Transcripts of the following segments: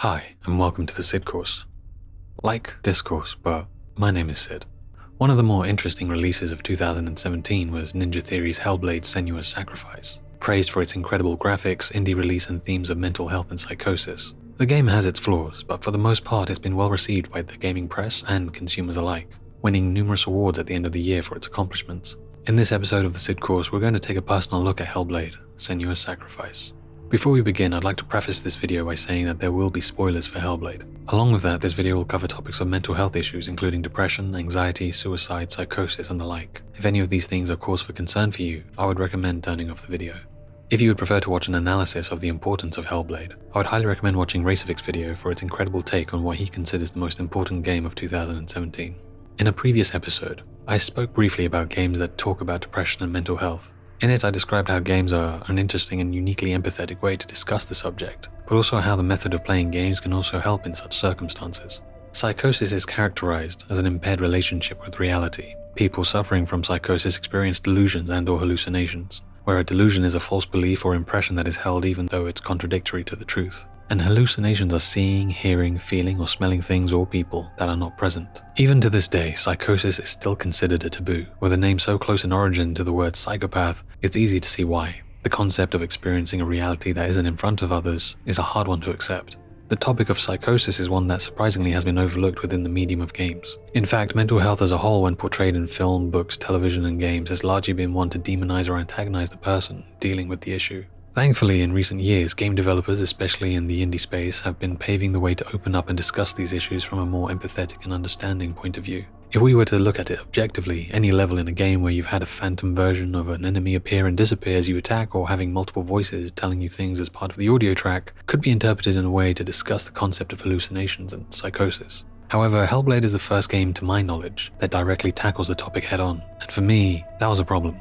Hi, and welcome to the Sidcourse. Like Discourse, but my name is Sid. One of the more interesting releases of 2017 was Ninja Theory's Hellblade Senua's Sacrifice. Praised for its incredible graphics, indie release and themes of mental health and psychosis. The game has its flaws, but for the most part it's been well received by the gaming press and consumers alike, winning numerous awards at the end of the year for its accomplishments. In this episode of the Sidcourse, we're going to take a personal look at Hellblade, Senua's Sacrifice. Before we begin, I'd like to preface this video by saying that there will be spoilers for Hellblade. Along with that, this video will cover topics of mental health issues including depression, anxiety, suicide, psychosis, and the like. If any of these things are cause for concern for you, I would recommend turning off the video. If you would prefer to watch an analysis of the importance of Hellblade, I would highly recommend watching Racevick's video for its incredible take on what he considers the most important game of 2017. In a previous episode, I spoke briefly about games that talk about depression and mental health. In it, I described how games are an interesting and uniquely empathetic way to discuss the subject, but also how the method of playing games can also help in such circumstances. Psychosis is characterized as an impaired relationship with reality. People suffering from psychosis experience delusions and/or hallucinations, where a delusion is a false belief or impression that is held even though it's contradictory to the truth. And hallucinations are seeing, hearing, feeling, or smelling things or people that are not present. Even to this day, psychosis is still considered a taboo. With a name so close in origin to the word psychopath, it's easy to see why. The concept of experiencing a reality that isn't in front of others is a hard one to accept. The topic of psychosis is one that surprisingly has been overlooked within the medium of games. In fact, mental health as a whole, when portrayed in film, books, television, and games, has largely been one to demonize or antagonize the person dealing with the issue. Thankfully, in recent years, game developers, especially in the indie space, have been paving the way to open up and discuss these issues from a more empathetic and understanding point of view. If we were to look at it objectively, any level in a game where you've had a phantom version of an enemy appear and disappear as you attack, or having multiple voices telling you things as part of the audio track, could be interpreted in a way to discuss the concept of hallucinations and psychosis. However, Hellblade is the first game, to my knowledge, that directly tackles the topic head-on, and for me, that was a problem.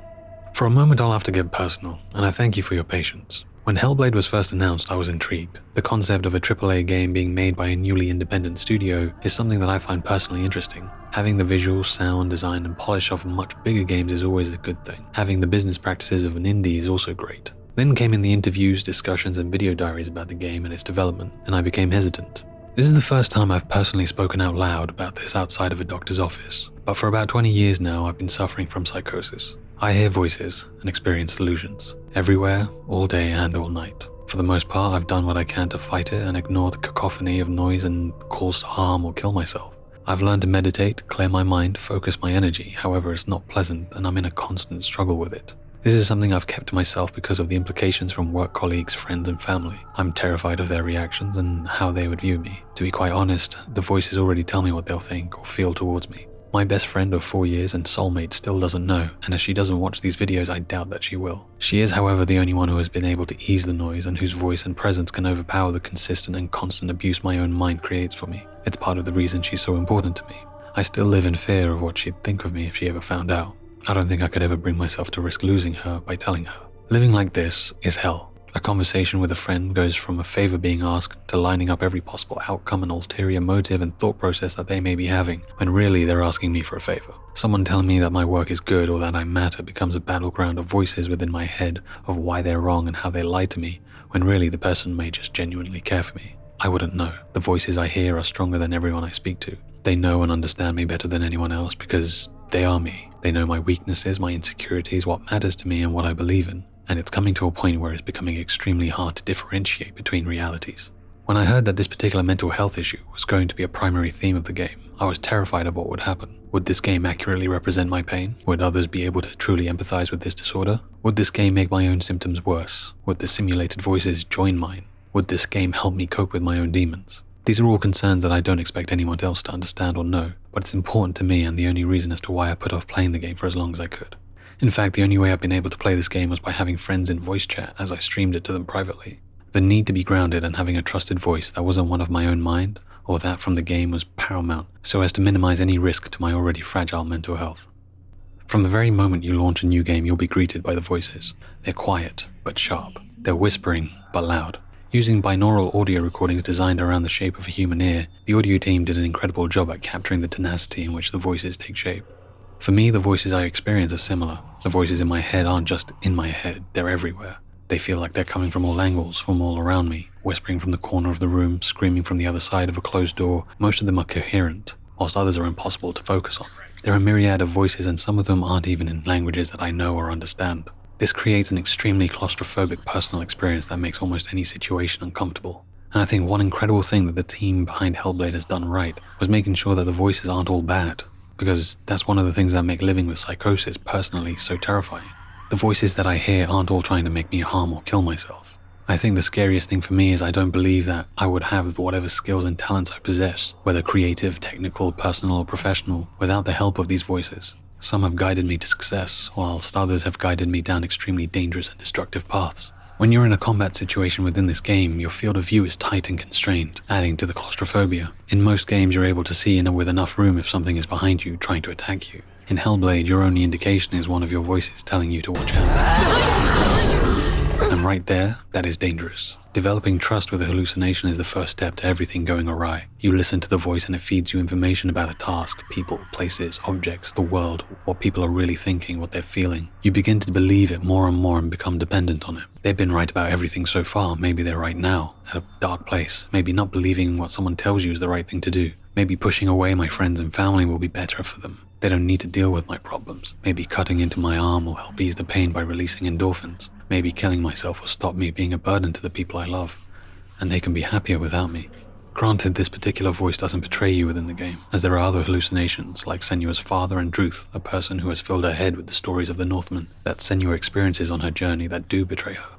For a moment I'll have to get personal, and I thank you for your patience. When Hellblade was first announced, I was intrigued. The concept of a AAA game being made by a newly independent studio is something that I find personally interesting. Having the visual, sound, design, and polish of much bigger games is always a good thing. Having the business practices of an indie is also great. Then came in the interviews, discussions, and video diaries about the game and its development, and I became hesitant. This is the first time I've personally spoken out loud about this outside of a doctor's office, but for about 20 years now I've been suffering from psychosis. I hear voices and experience delusions, everywhere, all day and all night. For the most part, I've done what I can to fight it and ignore the cacophony of noise and calls to harm or kill myself. I've learned to meditate, clear my mind, focus my energy, however it's not pleasant and I'm in a constant struggle with it. This is something I've kept to myself because of the implications from work colleagues, friends and family. I'm terrified of their reactions and how they would view me. To be quite honest, the voices already tell me what they'll think or feel towards me. My best friend of 4 years and soulmate still doesn't know, and as she doesn't watch these videos, I doubt that she will. She is, however, the only one who has been able to ease the noise and whose voice and presence can overpower the consistent and constant abuse my own mind creates for me. It's part of the reason she's so important to me. I still live in fear of what she'd think of me if she ever found out. I don't think I could ever bring myself to risk losing her by telling her. Living like this is hell. A conversation with a friend goes from a favor being asked to lining up every possible outcome and ulterior motive and thought process that they may be having, when really they're asking me for a favor. Someone telling me that my work is good or that I matter becomes a battleground of voices within my head of why they're wrong and how they lied to me, when really the person may just genuinely care for me. I wouldn't know. The voices I hear are stronger than everyone I speak to. They know and understand me better than anyone else because they are me. They know my weaknesses, my insecurities, what matters to me and what I believe in. And it's coming to a point where it's becoming extremely hard to differentiate between realities. When I heard that this particular mental health issue was going to be a primary theme of the game, I was terrified of what would happen. Would this game accurately represent my pain? Would others be able to truly empathize with this disorder? Would this game make my own symptoms worse? Would the simulated voices join mine? Would this game help me cope with my own demons? These are all concerns that I don't expect anyone else to understand or know, but it's important to me and the only reason as to why I put off playing the game for as long as I could. In fact, the only way I've been able to play this game was by having friends in voice chat as I streamed it to them privately. The need to be grounded and having a trusted voice that wasn't one of my own mind or that from the game was paramount, so as to minimize any risk to my already fragile mental health. From the very moment you launch a new game, you'll be greeted by the voices. They're quiet, but sharp. They're whispering, but loud. Using binaural audio recordings designed around the shape of a human ear, the audio team did an incredible job at capturing the tenacity in which the voices take shape. For me, the voices I experience are similar. The voices in my head aren't just in my head, they're everywhere. They feel like they're coming from all angles, from all around me, whispering from the corner of the room, screaming from the other side of a closed door. Most of them are coherent, whilst others are impossible to focus on. There are a myriad of voices, and some of them aren't even in languages that I know or understand. This creates an extremely claustrophobic personal experience that makes almost any situation uncomfortable. And I think one incredible thing that the team behind Hellblade has done right was making sure that the voices aren't all bad, because that's one of the things that make living with psychosis personally so terrifying. The voices that I hear aren't all trying to make me harm or kill myself. I think the scariest thing for me is I don't believe that I would have whatever skills and talents I possess, whether creative, technical, personal, or professional, without the help of these voices. Some have guided me to success, whilst others have guided me down extremely dangerous and destructive paths. When you're in a combat situation within this game, your field of view is tight and constrained, adding to the claustrophobia. In most games, you're able to see with enough room if something is behind you trying to attack you. In Hellblade, your only indication is one of your voices telling you to watch out. And right there, that is dangerous. Developing trust with a hallucination is the first step to everything going awry. You listen to the voice and it feeds you information about a task, people, places, objects, the world, what people are really thinking, what they're feeling. You begin to believe it more and more and become dependent on it. They've been right about everything so far. Maybe they're right now, at a dark place. Maybe not believing what someone tells you is the right thing to do. Maybe pushing away my friends and family will be better for them. They don't need to deal with my problems. Maybe cutting into my arm will help ease the pain by releasing endorphins. Maybe killing myself will stop me being a burden to the people I love, and they can be happier without me. Granted, this particular voice doesn't betray you within the game, as there are other hallucinations, like Senua's father and Druth, a person who has filled her head with the stories of the Northmen that Senua experiences on her journey that do betray her.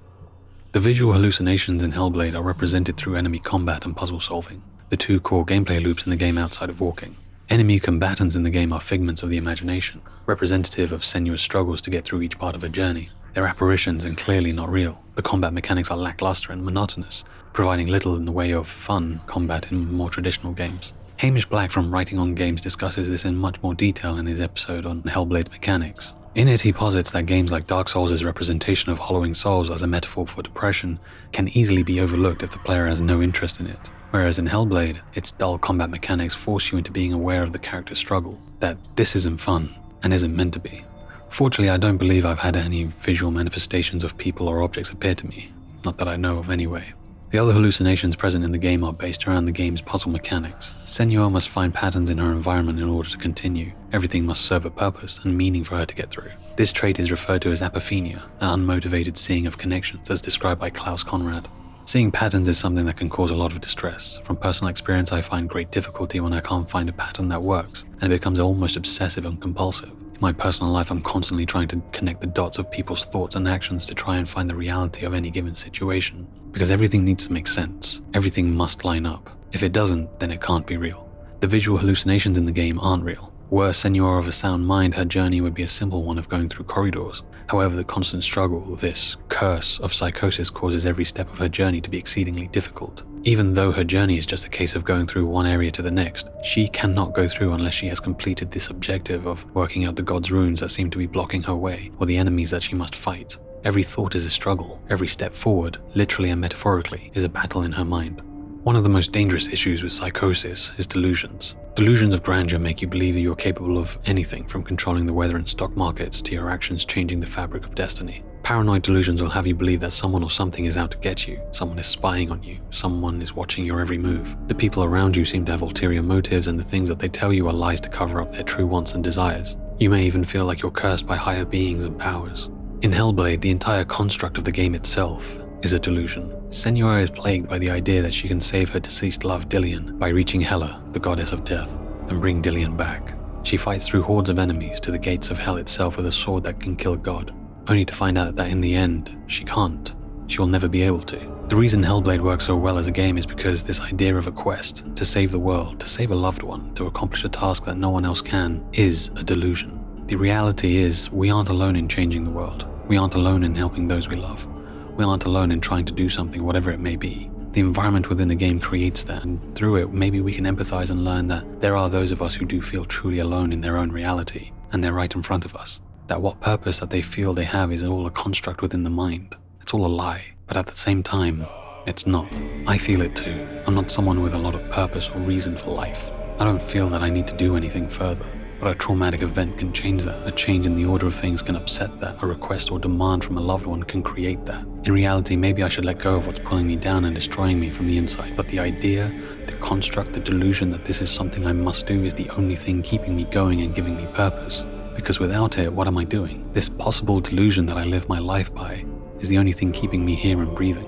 The visual hallucinations in Hellblade are represented through enemy combat and puzzle solving, the two core gameplay loops in the game outside of walking. Enemy combatants in the game are figments of the imagination, representative of Senua's struggles to get through each part of her journey. They're apparitions and clearly not real. The combat mechanics are lackluster and monotonous, providing little in the way of fun combat in more traditional games. Hamish Black from Writing on Games discusses this in much more detail in his episode on Hellblade's mechanics. In it, he posits that games like Dark Souls' representation of hollowing souls as a metaphor for depression can easily be overlooked if the player has no interest in it. Whereas in Hellblade, its dull combat mechanics force you into being aware of the character's struggle, that this isn't fun and isn't meant to be. Fortunately, I don't believe I've had any visual manifestations of people or objects appear to me, not that I know of anyway. The other hallucinations present in the game are based around the game's puzzle mechanics. Senua must find patterns in her environment in order to continue. Everything must serve a purpose and meaning for her to get through. This trait is referred to as apophenia, an unmotivated seeing of connections as described by Klaus Conrad. Seeing patterns is something that can cause a lot of distress. From personal experience, I find great difficulty when I can't find a pattern that works, and it becomes almost obsessive and compulsive. In my personal life, I'm constantly trying to connect the dots of people's thoughts and actions to try and find the reality of any given situation. Because everything needs to make sense. Everything must line up. If it doesn't, then it can't be real. The visual hallucinations in the game aren't real. Were Senua of a sound mind, her journey would be a simple one of going through corridors. However, the constant struggle, this curse of psychosis, causes every step of her journey to be exceedingly difficult. Even though her journey is just a case of going through one area to the next, she cannot go through unless she has completed this objective of working out the god's runes that seem to be blocking her way, or the enemies that she must fight. Every thought is a struggle. Every step forward, literally and metaphorically, is a battle in her mind. One of the most dangerous issues with psychosis is delusions. Delusions of grandeur make you believe that you're capable of anything from controlling the weather and stock markets to your actions changing the fabric of destiny. Paranoid delusions will have you believe that someone or something is out to get you, someone is spying on you, someone is watching your every move. The people around you seem to have ulterior motives, and the things that they tell you are lies to cover up their true wants and desires. You may even feel like you're cursed by higher beings and powers. In Hellblade, the entire construct of the game itself is a delusion. Senua is plagued by the idea that she can save her deceased love Dillion by reaching Hela, the goddess of death, and bring Dillion back. She fights through hordes of enemies to the gates of hell itself with a sword that can kill God, only to find out that in the end, she can't. She will never be able to. The reason Hellblade works so well as a game is because this idea of a quest, to save the world, to save a loved one, to accomplish a task that no one else can, is a delusion. The reality is, we aren't alone in changing the world. We aren't alone in helping those we love. We aren't alone in trying to do something, whatever it may be. The environment within the game creates that, and through it, maybe we can empathize and learn that there are those of us who do feel truly alone in their own reality, and they're right in front of us. That what purpose that they feel they have is all a construct within the mind. It's all a lie, but at the same time, it's not. I feel it too. I'm not someone with a lot of purpose or reason for life. I don't feel that I need to do anything further. but a traumatic event can change that. A change in the order of things can upset that. A request or demand from a loved one can create that. In reality, maybe I should let go of what's pulling me down and destroying me from the inside, but the idea, the construct, the delusion that this is something I must do is the only thing keeping me going and giving me purpose. Because without it, what am I doing? This possible delusion that I live my life by is the only thing keeping me here and breathing.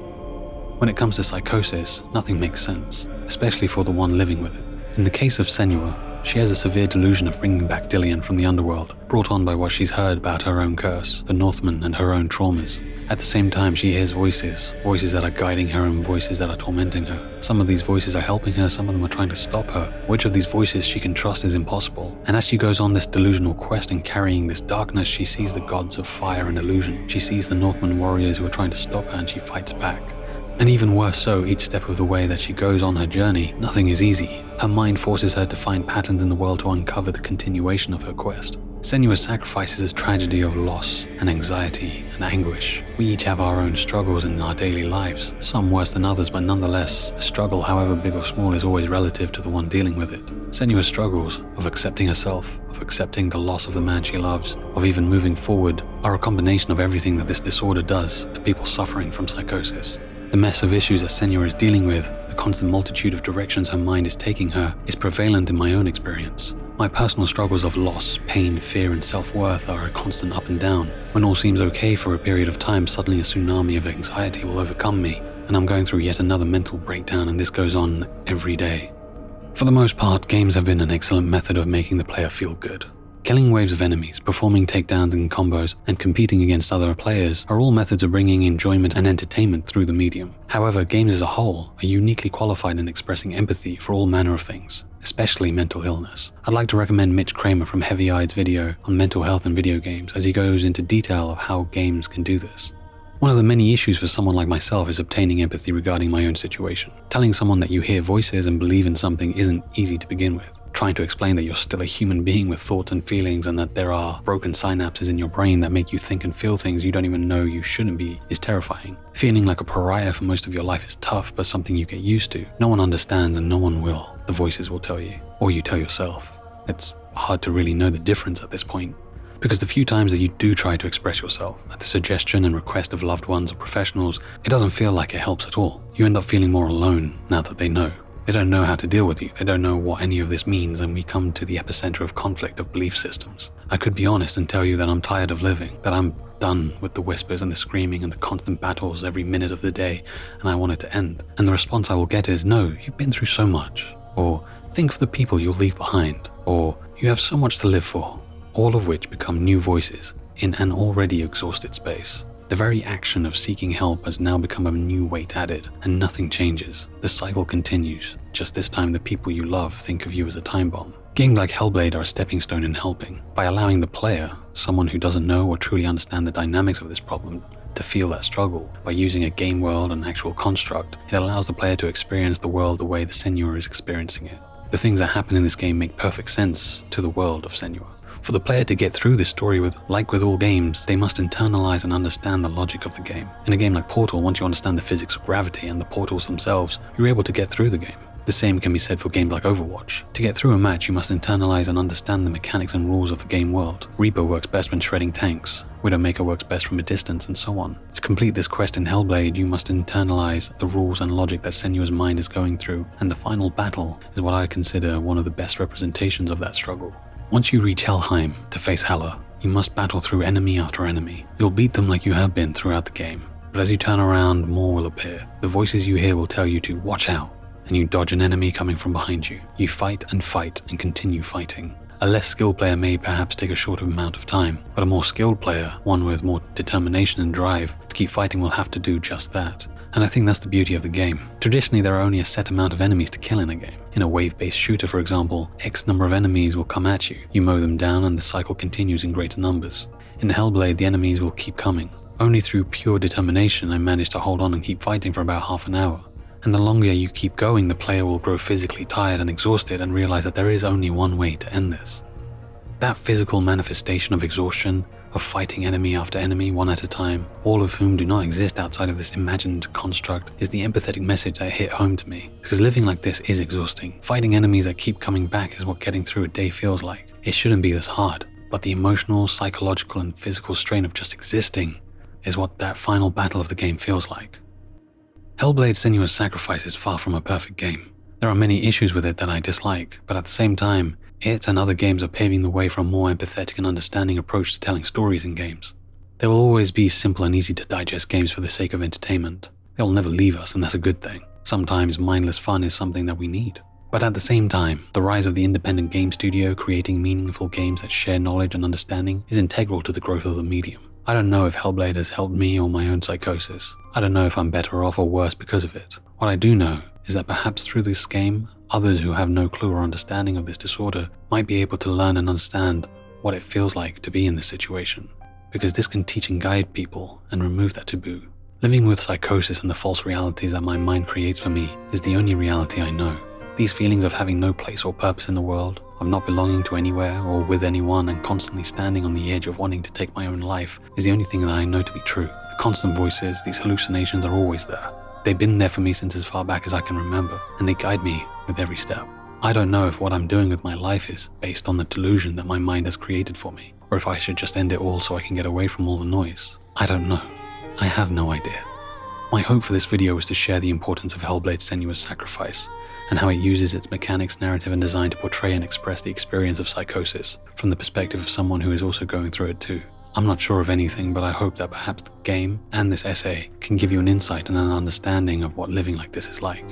When it comes to psychosis, nothing makes sense, especially for the one living with it. In the case of Senua, she has a severe delusion of bringing back Dillion from the underworld, brought on by what she's heard about her own curse, the Northmen, and her own traumas. At the same time, she hears voices that are guiding her and voices that are tormenting her. Some of these voices are helping her, some of them are trying to stop her. Which of these voices she can trust is impossible. And as she goes on this delusional quest and carrying this darkness, she sees the gods of fire and illusion. She sees the Northman warriors who are trying to stop her, and she fights back. And even worse so, each step of the way that she goes on her journey, nothing is easy. Her mind forces her to find patterns in the world to uncover the continuation of her quest. Senua's sacrifice is a tragedy of loss and anxiety and anguish. We each have our own struggles in our daily lives, some worse than others, but nonetheless, a struggle, however big or small, is always relative to the one dealing with it. Senua's struggles of accepting herself, of accepting the loss of the man she loves, of even moving forward, are a combination of everything that this disorder does to people suffering from psychosis. The mess of issues that Senua is dealing with, the constant multitude of directions her mind is taking her, is prevalent in my own experience. My personal struggles of loss, pain, fear, and self-worth are a constant up and down. When all seems okay for a period of time, suddenly a tsunami of anxiety will overcome me, and I'm going through yet another mental breakdown, and this goes on every day. For the most part, games have been an excellent method of making the player feel good. Killing waves of enemies, performing takedowns and combos, and competing against other players are all methods of bringing enjoyment and entertainment through the medium. However, games as a whole are uniquely qualified in expressing empathy for all manner of things, especially mental illness. I'd like to recommend Mitch Kramer from Heavy Eye's video on mental health in video games, as he goes into detail of how games can do this. One of the many issues for someone like myself is obtaining empathy regarding my own situation. Telling someone that you hear voices and believe in something isn't easy to begin with. Trying to explain that you're still a human being with thoughts and feelings, and that there are broken synapses in your brain that make you think and feel things you don't even know you shouldn't be, is terrifying. Feeling like a pariah for most of your life is tough, but something you get used to. No one understands and no one will. The voices will tell you, or you tell yourself. It's hard to really know the difference at this point. Because the few times that you do try to express yourself, at the suggestion and request of loved ones or professionals, it doesn't feel like it helps at all. You end up feeling more alone now that they know. They don't know how to deal with you, they don't know what any of this means, and we come to the epicenter of conflict of belief systems. I could be honest and tell you that I'm tired of living, that I'm done with the whispers and the screaming and the constant battles every minute of the day, and I want it to end. And the response I will get is, no, you've been through so much, or think of the people you'll leave behind, or you have so much to live for, all of which become new voices in an already exhausted space. The very action of seeking help has now become a new weight added, and nothing changes. The cycle continues, just this time the people you love think of you as a time bomb. Games like Hellblade are a stepping stone in helping. By allowing the player, someone who doesn't know or truly understand the dynamics of this problem, to feel that struggle, by using a game world and actual construct, it allows the player to experience the world the way the Senua is experiencing it. The things that happen in this game make perfect sense to the world of Senua. For the player to get through this story like with all games, they must internalize and understand the logic of the game. In a game like Portal, once you understand the physics of gravity and the portals themselves, you're able to get through the game. The same can be said for games like Overwatch. To get through a match, you must internalize and understand the mechanics and rules of the game world. Reaper works best when shredding tanks, Widowmaker works best from a distance, and so on. To complete this quest in Hellblade, you must internalize the rules and logic that Senua's mind is going through, and the final battle is what I consider one of the best representations of that struggle. Once you reach Helheim to face Hela, you must battle through enemy after enemy. You'll beat them like you have been throughout the game, but as you turn around, more will appear. The voices you hear will tell you to watch out, and you dodge an enemy coming from behind you. You fight and continue fighting. A less skilled player may perhaps take a shorter amount of time, but a more skilled player, one with more determination and drive to keep fighting, will have to do just that. And I think that's the beauty of the game. Traditionally, there are only a set amount of enemies to kill in a game. In a wave-based shooter, for example, X number of enemies will come at you. You mow them down and the cycle continues in greater numbers. In Hellblade, the enemies will keep coming. Only through pure determination, I managed to hold on and keep fighting for about half an hour. And the longer you keep going, the player will grow physically tired and exhausted and realize that there is only one way to end this. That physical manifestation of exhaustion, of fighting enemy after enemy one at a time, all of whom do not exist outside of this imagined construct, is the empathetic message that hit home to me. Because living like this is exhausting. Fighting enemies that keep coming back is what getting through a day feels like. It shouldn't be this hard, but the emotional, psychological, and physical strain of just existing is what that final battle of the game feels like. Hellblade: Senua's Sacrifice is far from a perfect game. There are many issues with it that I dislike, but at the same time, it and other games are paving the way for a more empathetic and understanding approach to telling stories in games. There will always be simple and easy to digest games for the sake of entertainment. They will never leave us, and that's a good thing. Sometimes mindless fun is something that we need. But at the same time, the rise of the independent game studio creating meaningful games that share knowledge and understanding is integral to the growth of the medium. I don't know if Hellblade has helped me or my own psychosis. I don't know if I'm better off or worse because of it. What I do know is that perhaps through this game, others who have no clue or understanding of this disorder might be able to learn and understand what it feels like to be in this situation. Because this can teach and guide people and remove that taboo. Living with psychosis and the false realities that my mind creates for me is the only reality I know. These feelings of having no place or purpose in the world, of not belonging to anywhere or with anyone and constantly standing on the edge of wanting to take my own life is the only thing that I know to be true. The constant voices, these hallucinations are always there. They've been there for me since as far back as I can remember, and they guide me with every step. I don't know if what I'm doing with my life is based on the delusion that my mind has created for me, or if I should just end it all so I can get away from all the noise. I don't know. I have no idea. My hope for this video is to share the importance of Hellblade: Senua's Sacrifice, and how it uses its mechanics, narrative, and design to portray and express the experience of psychosis from the perspective of someone who is also going through it too. I'm not sure of anything, but I hope that perhaps the game and this essay can give you an insight and an understanding of what living like this is like.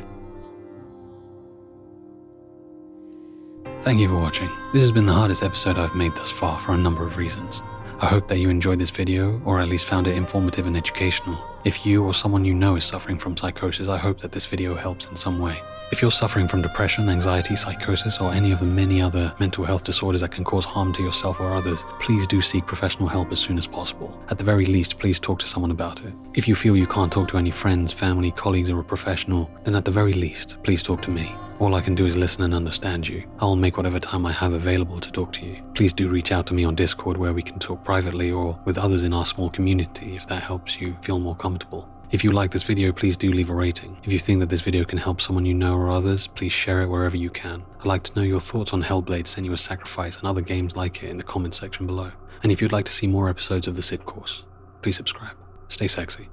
Thank you for watching. This has been the hardest episode I've made thus far for a number of reasons. I hope that you enjoyed this video, or at least found it informative and educational. If you or someone you know is suffering from psychosis, I hope that this video helps in some way. If you're suffering from depression, anxiety, psychosis, or any of the many other mental health disorders that can cause harm to yourself or others, please do seek professional help as soon as possible. At the very least, please talk to someone about it. If you feel you can't talk to any friends, family, colleagues, or a professional, then at the very least, please talk to me. All I can do is listen and understand you. I'll make whatever time I have available to talk to you. Please do reach out to me on Discord where we can talk privately or with others in our small community if that helps you feel more comfortable. If you like this video, please do leave a rating. If you think that this video can help someone you know or others, please share it wherever you can. I'd like to know your thoughts on Hellblade: Senua's Sacrifice and other games like it in the comments section below. And if you'd like to see more episodes of the Sidcourse, please subscribe. Stay sexy.